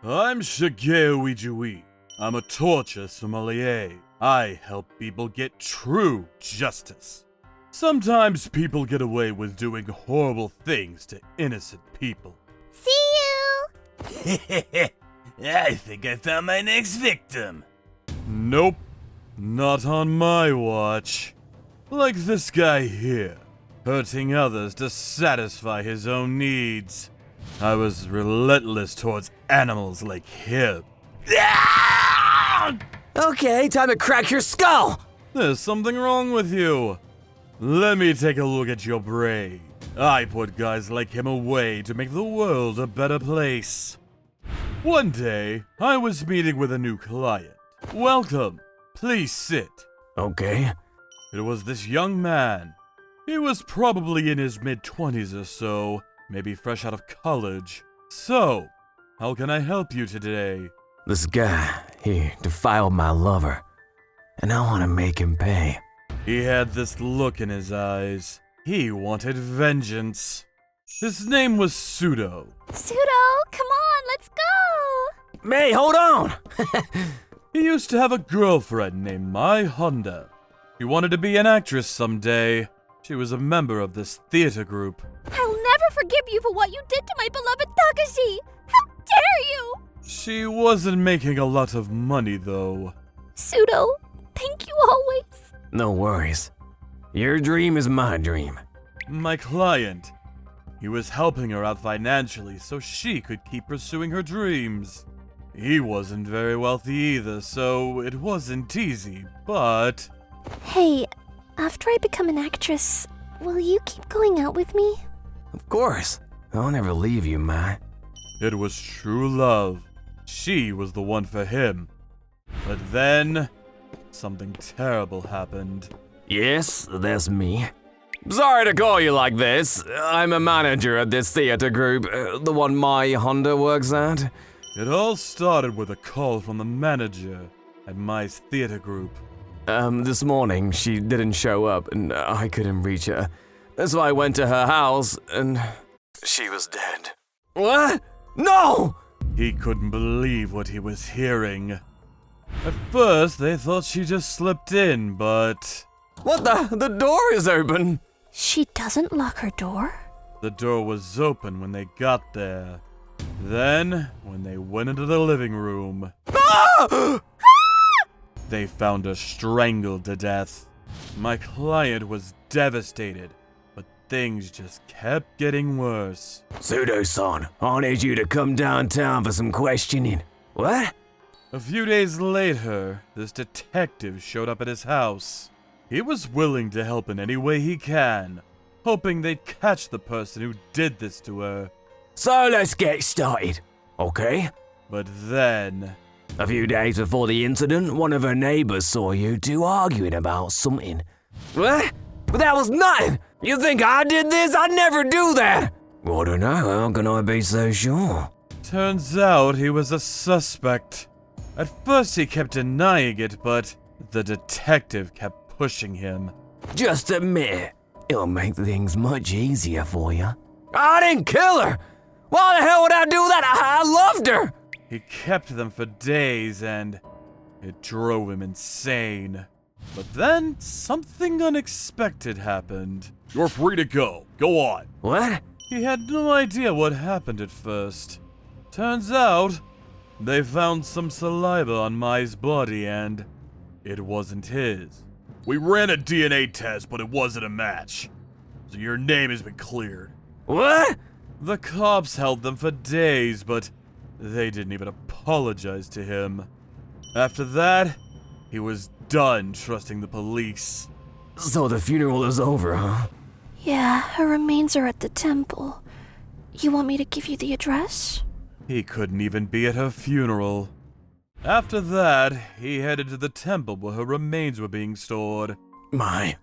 I'm Shigeo Ijui. I'm a torture sommelier. I help people get true justice. Sometimes people get away with doing horrible things to innocent people. See you! I think I found my next victim. Nope, not on my watch. Like this guy here, hurting others to satisfy his own needs. I was relentless towards animals like him. Okay, time to crack your skull! There's something wrong with you. Let me take a look at your brain. I put guys like him away to make the world a better place. One day, I was meeting with a new client. Welcome. Please sit. Okay. It was this young man. He was probably in his mid-20s or so, maybe fresh out of college. So, how can I help you today? This guy, he defiled my lover, and I want to make him pay. He had this look in his eyes. He wanted vengeance. His name was Pseudo. Pseudo, come on, let's go! May, hold on! He used to have a girlfriend named Mai Honda. She wanted to be an actress someday. She was a member of this theater group. I'll never forgive you for what you did to my beloved Takashi! How dare you! She wasn't making a lot of money, though. Pseudo, thank you always. No worries. Your dream is my dream. My client. He was helping her out financially so she could keep pursuing her dreams. He wasn't very wealthy either, so it wasn't easy, but... Hey, after I become an actress, will you keep going out with me? Of course. I'll never leave you, Mai. It was true love. She was the one for him. But then, something terrible happened. Yes, that's me. Sorry to call you like this. I'm a manager at this theater group, the one Mai Honda works at. It all started with a call from the manager at Mai's theater group. This morning she didn't show up and I couldn't reach her. So I went to her house and she was dead. What? No! He couldn't believe what he was hearing. At first, they thought she just slipped in, but... What the? The door is open! She doesn't lock her door? The door was open when they got there. Then, when they went into the living room, they found her strangled to death. My client was devastated, but things just kept getting worse. Pseudo-san, I need you to come downtown for some questioning. What? A few days later, this detective showed up at his house. He was willing to help in any way he can, hoping they'd catch the person who did this to her. So let's get started, okay? But then... A few days before the incident, one of her neighbors saw you two arguing about something. What? But that was nothing! You think I did this? I'd never do that! I don't know, how can I be so sure? Turns out he was a suspect. At first he kept denying it, but the detective kept pushing him. Just admit it. It'll make things much easier for you. I didn't kill her! Why the hell would I do that? I loved her! He kept them for days and it drove him insane. But then something unexpected happened. You're free to go. Go on. What? He had no idea what happened at first. Turns out, they found some saliva on Mai's body and it wasn't his. We ran a DNA test, but it wasn't a match. So your name has been cleared. What? The cops held them for days, but they didn't even apologize to him. After that, he was done trusting the police. So the funeral is over, huh? Yeah, her remains are at the temple. You want me to give you the address? He couldn't even be at her funeral. After that, he headed to the temple where her remains were being stored. My...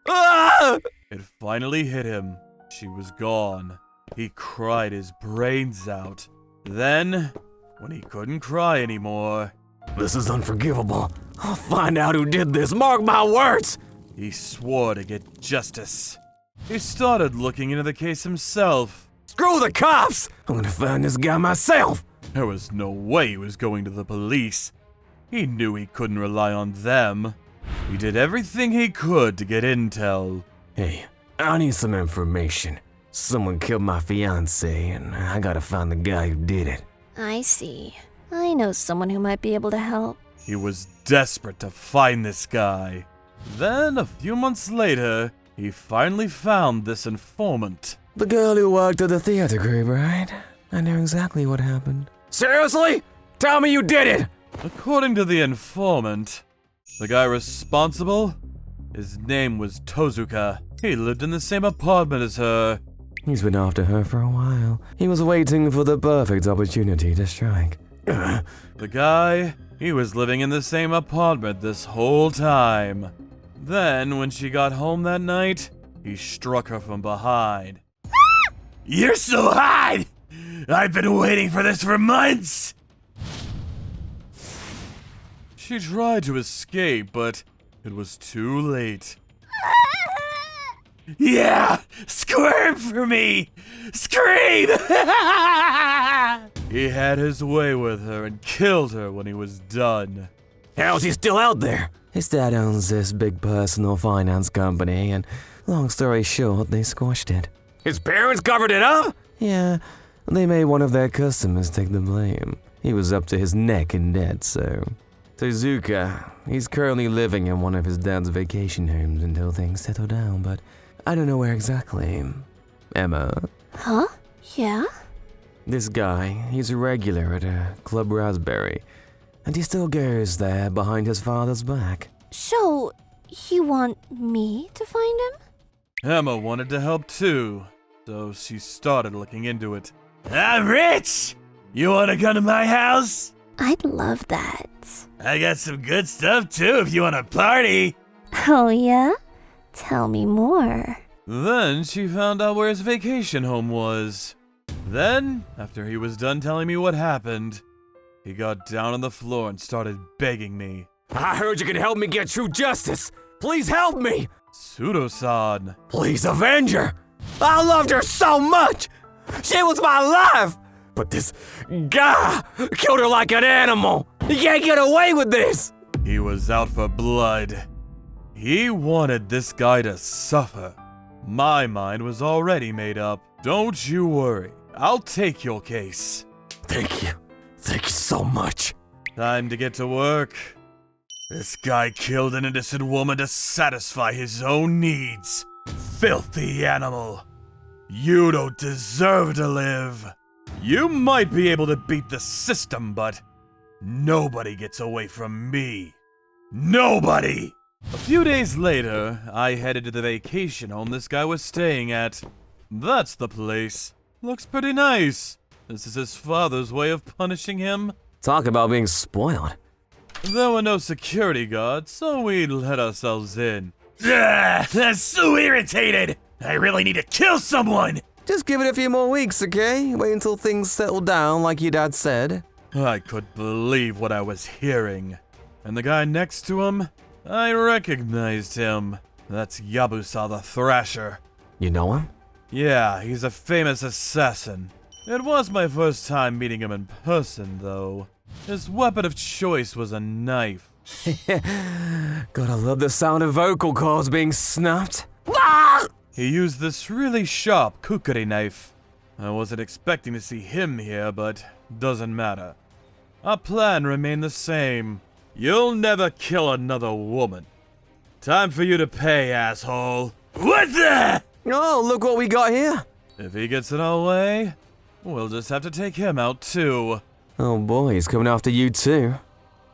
Ah! It finally hit him. She was gone. He cried his brains out. Then, when he couldn't cry anymore, This is unforgivable. I'll find out who did this, mark my words! he swore to get justice. He started looking into the case himself. Screw the cops! I'm gonna find this guy myself! There was no way he was going to the police. He knew he couldn't rely on them. He did everything he could to get intel. Hey, I need some information. Someone killed my fiancée, and I gotta find the guy who did it. I see. I know someone who might be able to help. He was desperate to find this guy. Then, a few months later, he finally found this informant. The girl who worked at the theater group, right? I know exactly what happened. Seriously? Tell me you did it! According to the informant, the guy responsible, his name was Toture. He lived in the same apartment as her. He's been after her for a while. He was waiting for the perfect opportunity to strike. The guy, he was living in the same apartment this whole time. Then, when she got home that night, he struck her from behind. You're so hot! I've been waiting for this for months! She tried to escape, but it was too late. Yeah! Squirm for me! Scream! He had his way with her and killed her when he was done. How's he still out there? His dad owns this big personal finance company, and long story short, they squashed it. His parents covered it up? Yeah, they made one of their customers take the blame. He was up to his neck in debt, so... Tezuka, he's currently living in one of his dad's vacation homes until things settle down, but I don't know where exactly. Emma? Huh? Yeah? This guy, he's a regular at Club Raspberry, and he still goes there behind his father's back. So, you want me to find him? Emma wanted to help too, so she started looking into it. I'm rich! You wanna come to my house? I'd love that. I got some good stuff too if you wanna party! Oh yeah? Tell me more. Then she found out where his vacation home was. Then, after he was done telling me what happened, he got down on the floor and started begging me. I heard you can help me get true justice. Please help me. Pseudo-san. Please avenge her. I loved her so much. She was my life. But this guy killed her like an animal. You can't get away with this. He was out for blood. He wanted this guy to suffer. My mind was already made up. Don't you worry. I'll take your case. Thank you. Thank you so much. Time to get to work. This guy killed an innocent woman to satisfy his own needs. Filthy animal. You don't deserve to live. You might be able to beat the system, but nobody gets away from me. Nobody! A few days later, I headed to the vacation home this guy was staying at. That's the place. Looks pretty nice. This is his father's way of punishing him. Talk about being spoiled. There were no security guards, so we let ourselves in. I'm so irritated! I really need to kill someone! Just give it a few more weeks, okay? Wait until things settle down like your dad said. I couldn't believe what I was hearing. And the guy next to him, I recognized him. That's Yabusa the Thrasher. You know him? Yeah, he's a famous assassin. It was my first time meeting him in person, though. His weapon of choice was a knife. Gotta love the sound of vocal cords being snapped. He used this really sharp kukuri knife. I wasn't expecting to see him here, but doesn't matter. Our plan remained the same. You'll never kill another woman. Time for you to pay, asshole. What the? Oh, look what we got here. If he gets in our way, we'll just have to take him out too. Oh boy, he's coming after you too.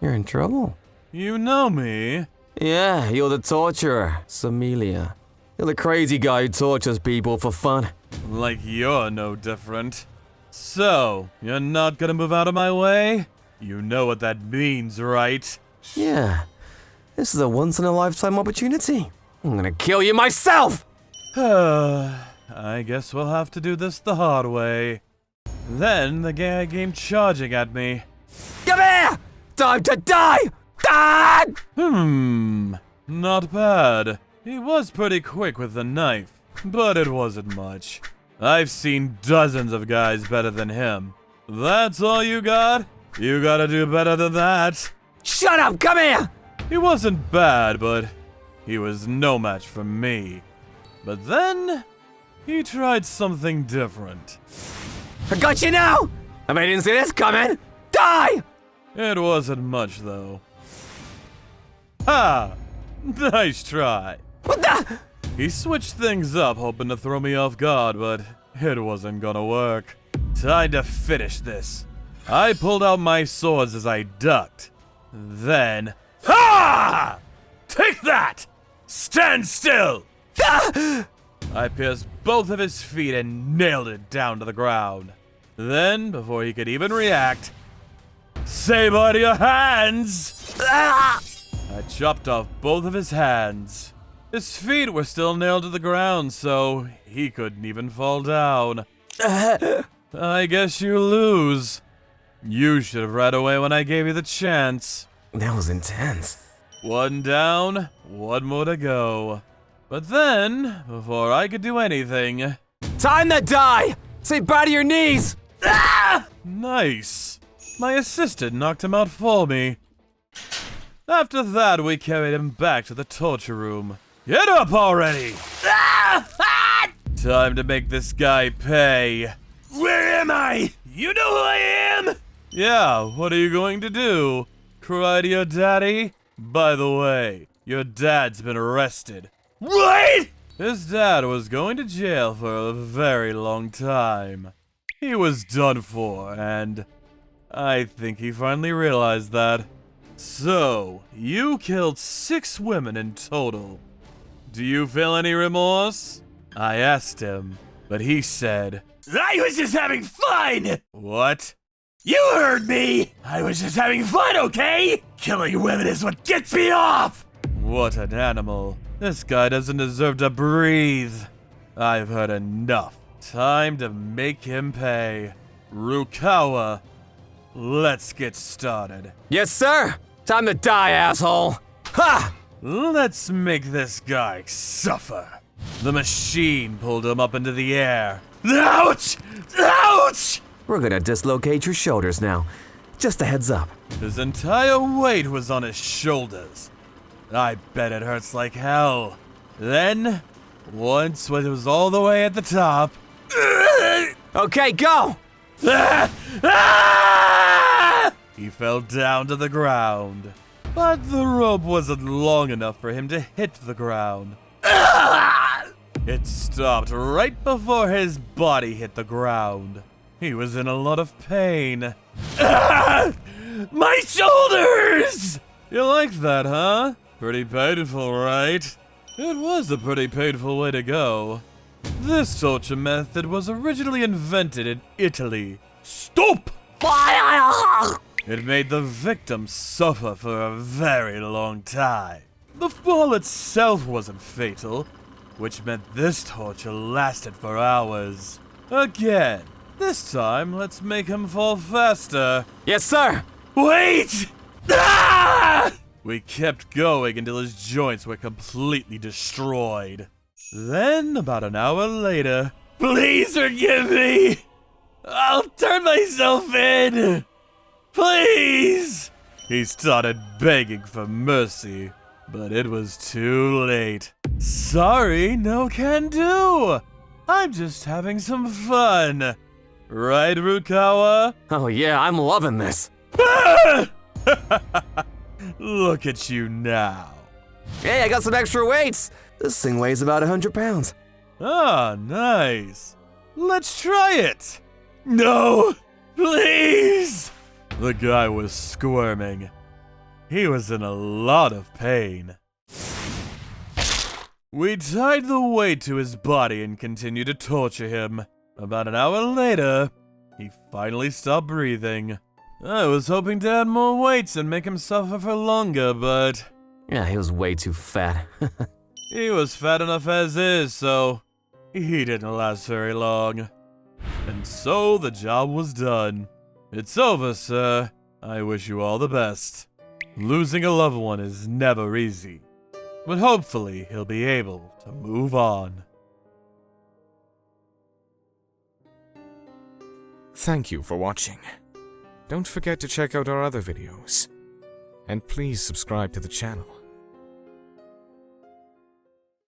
You're in trouble. You know me. Yeah, you're the torturer, Samelia. You're the crazy guy who tortures people for fun. Like you're no different. So, you're not gonna move out of my way? You know what that means, right? Yeah, this is a once-in-a-lifetime opportunity. I'm gonna kill you myself! I guess we'll have to do this the hard way. Then the guy came charging at me. Come here! Time to die! Die! Not bad. He was pretty quick with the knife, but it wasn't much. I've seen dozens of guys better than him. That's all you got? You gotta do better than that. Shut up, come here! He wasn't bad, but he was no match for me. But then, he tried something different. I got you now! I didn't see this coming! Die! It wasn't much, though. Ha! Nice try. What the? He switched things up, hoping to throw me off guard, but it wasn't gonna work. Time to finish this. I pulled out my swords as I ducked. Then... Ha! Take that! Stand still! I pierced both of his feet and nailed it down to the ground. Then, before he could even react, say bye to your hands! I chopped off both of his hands. His feet were still nailed to the ground, so he couldn't even fall down. I guess you lose. You should have ran away when I gave you the chance. That was intense. One down, one more to go. But then, before I could do anything... Time to die! Say bye to your knees! Nice. My assistant knocked him out for me. After that, we carried him back to the torture room. Get up already! Time to make this guy pay. Where am I? You know who I am? Yeah, what are you going to do? Cry to your daddy? By the way, your dad's been arrested. What? His dad was going to jail for a very long time. He was done for, and I think he finally realized that. So, you killed 6 women in total. Do you feel any remorse? I asked him, but he said, I was just having fun! What? You heard me! I was just having fun, okay? Killing women is what gets me off! What an animal. This guy doesn't deserve to breathe. I've heard enough. Time to make him pay. Rukawa, let's get started. Yes, sir! Time to die, asshole! Ha! Let's make this guy suffer. The machine pulled him up into the air. Ouch! Ouch! We're gonna dislocate your shoulders now. Just a heads up. His entire weight was on his shoulders. I bet it hurts like hell. Then, once when it was all the way at the top... Okay, go! He fell down to the ground. But the rope wasn't long enough for him to hit the ground. It stopped right before his body hit the ground. He was in a lot of pain. My shoulders! You like that, huh? Pretty painful, right? It was a pretty painful way to go. This torture method was originally invented in Italy. Stop! It made the victim suffer for a very long time. The fall itself wasn't fatal, which meant this torture lasted for hours. Again, this time let's make him fall faster. Yes, sir! Wait! Ah! We kept going until his joints were completely destroyed. Then, about an hour later... Please forgive me! I'll turn myself in! Please! He started begging for mercy, but it was too late. Sorry, no can do. I'm just having some fun. Right, Rukawa? Oh yeah, I'm loving this. Look at you now. Hey, I got some extra weights. This thing weighs about 100 pounds. Ah, nice. Let's try it. No! Please! The guy was squirming. He was in a lot of pain. We tied the weight to his body and continued to torture him. About an hour later, he finally stopped breathing. I was hoping to add more weights and make him suffer for longer, but... Yeah, he was way too fat. he was fat enough as is, so he didn't last very long. And so the job was done. It's over, sir. I wish you all the best. Losing a loved one is never easy, but hopefully he'll be able to move on. Thank you for watching. Don't forget to check out our other videos. And please subscribe to the channel.